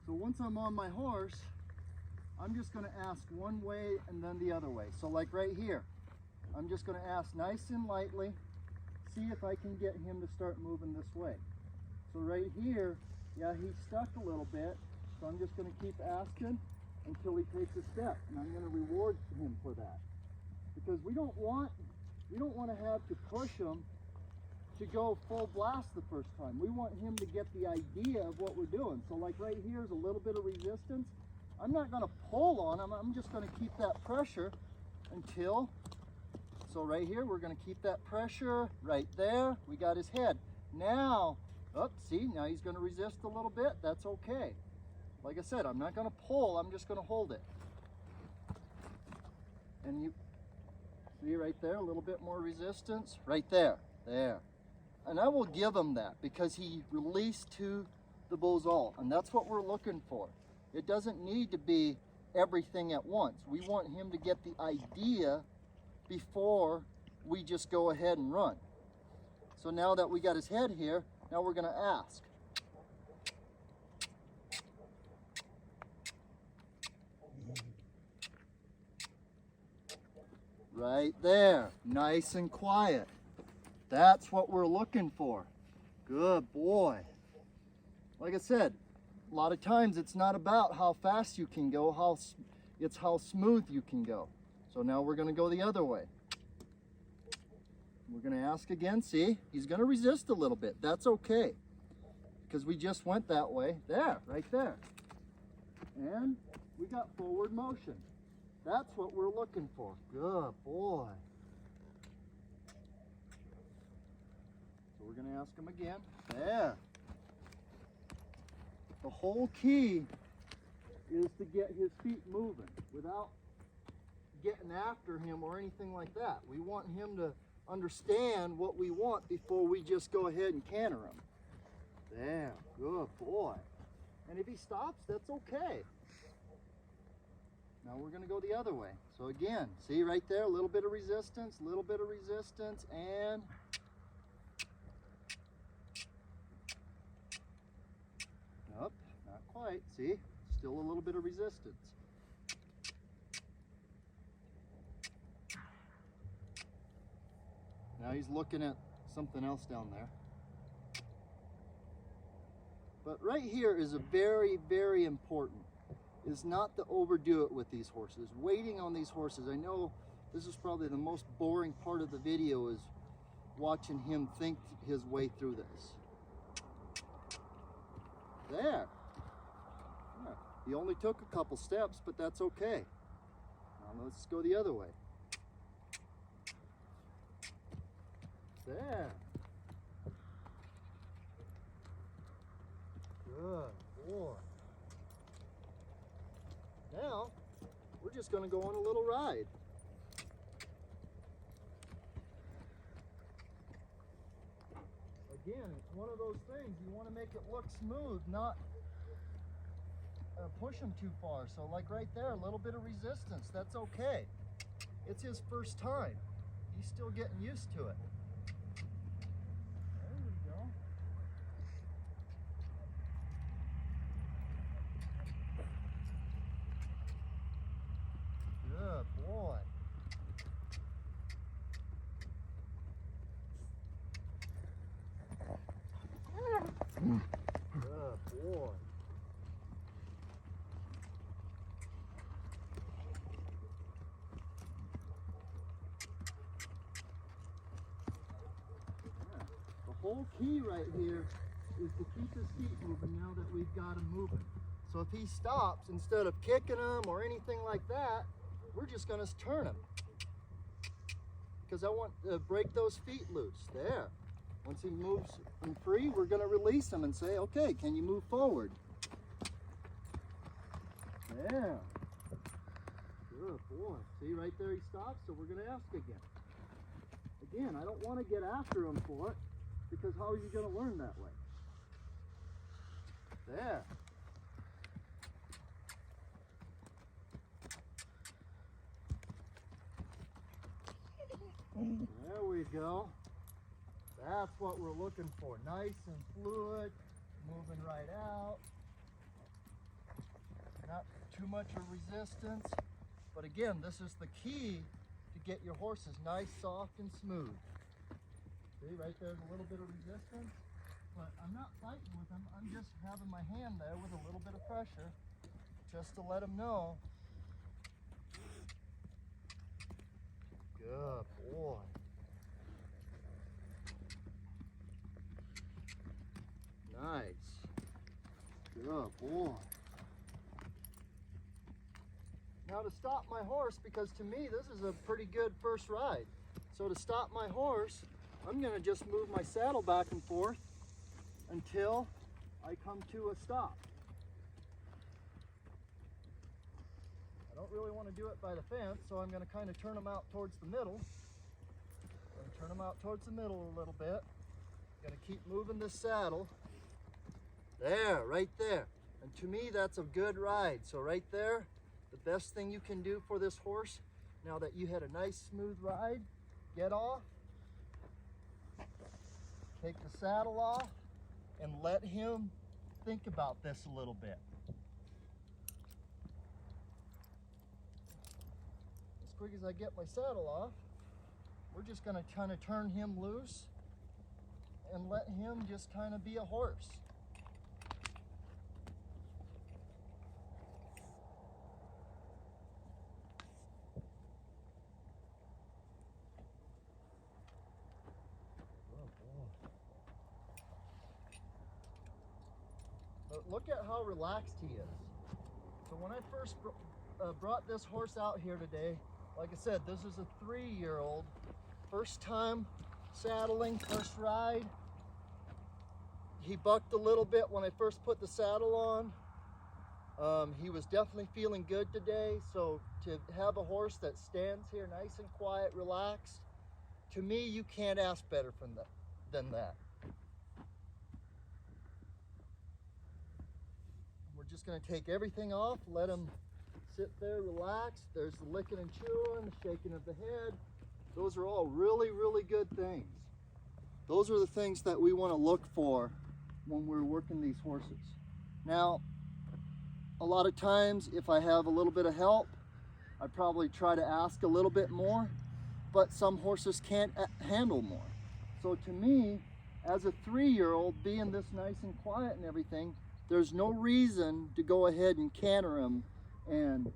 So once I'm on my horse, I'm just going to ask one way and then the other way. So like right here, I'm just going to ask nice and lightly, see if I can get him to start moving this way. So right here, yeah, he's stuck a little bit, so I'm just going to keep asking until he takes a step, and I'm going to reward him for that. Because we don't want to have to push him to go full blast the first time. We want him to get the idea of what we're doing. So like right here is a little bit of resistance. I'm not going to pull on him. I'm just going to keep that pressure until, so right here, we're going to keep that pressure right there. We got his head. Now, oh, see, now he's going to resist a little bit. That's okay. Like I said, I'm not going to pull. I'm just going to hold it. And you see right there, a little bit more resistance. Right there. There. And I will give him that because he released to the bozal. And that's what we're looking for. It doesn't need to be everything at once. We want him to get the idea before we just go ahead and run. So now that we got his head here, now we're going to ask. Right there, nice and quiet. That's what we're looking for. Good boy. Like I said, a lot of times it's not about how fast you can go, it's how smooth you can go. So now we're going to go the other way. We're going to ask again. See, he's going to resist a little bit. That's okay, because we just went that way. There, right there. And we got forward motion. That's what we're looking for. Good boy. So we're going to ask him again. There. The whole key is to get his feet moving without getting after him or anything like that. We want him to understand what we want before we just go ahead and canter him. There, good boy. And if he stops, that's okay. Now we're going to go the other way. So again, see right there, a little bit of resistance, and nope, not quite. See, still a little bit of resistance. Now he's looking at something else down there. But right here is a very, very important, is not to overdo it with these horses. Waiting on these horses. I know this is probably the most boring part of the video, is watching him think his way through this. There. Yeah. He only took a couple steps, but that's okay. Now let's go the other way. There. Good boy. Now, we're just going to go on a little ride. Again, it's one of those things, you want to make it look smooth, not push him too far. So like right there, a little bit of resistance, that's okay. It's his first time. He's still getting used to it. There we go. Good boy. Good boy. The whole key right here is to keep his feet moving now that we've got him moving. So if he stops, instead of kicking him or anything like that, we're just going to turn him. Because I want to break those feet loose. There. Once he moves him free, we're going to release him and say, okay, can you move forward? There. Good boy. See, right there he stops, so we're going to ask again. Again, I don't want to get after him for it, because how are you going to learn that way? There. There we go. That's what we're looking for. Nice and fluid, moving right out. too much of resistance. But again, this is the key to get your horses nice, soft, and smooth. See, right there's a little bit of resistance, but I'm not fighting with him. I'm just having my hand there with a little bit of pressure just to let him know. Good boy. Nice. Good boy. Now to stop my horse, because to me this is a pretty good first ride. So to stop my horse, I'm going to just move my saddle back and forth until I come to a stop. I don't really want to do it by the fence, so I'm going to kind of turn them out towards the middle. Turn them out towards the middle a little bit. Going to keep moving this saddle. There, right there. And to me, that's a good ride. So right there, the best thing you can do for this horse, now that you had a nice smooth ride, get off, take the saddle off, and let him think about this a little bit. As quick as I get my saddle off, we're just going to kind of turn him loose and let him just kind of be a horse. But look at how relaxed he is. So when I first brought this horse out here today, like I said, this is a 3-year-old. First time saddling, first ride. He bucked a little bit when I first put the saddle on. He was definitely feeling good today. So to have a horse that stands here nice and quiet, relaxed, to me, you can't ask better than that. We're just going to take everything off, let him sit there, relax. There's the licking and chewing, the shaking of the head. Those are all really, really good things. Those are the things that we want to look for when we're working these horses. Now, a lot of times, if I have a little bit of help, I probably try to ask a little bit more, but some horses can't handle more. So to me, as a 3-year-old, being this nice and quiet and everything, there's no reason to go ahead and canter him and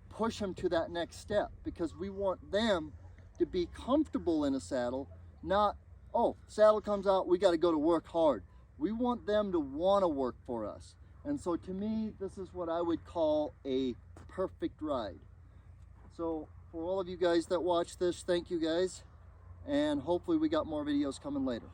push him to that next step, because we want them to be comfortable in a saddle, not, oh, saddle comes out, we got to go to work hard. We want them to want to work for us. And so to me, this is what I would call a perfect ride. So for all of you guys that watch this, thank you guys. And hopefully we got more videos coming later.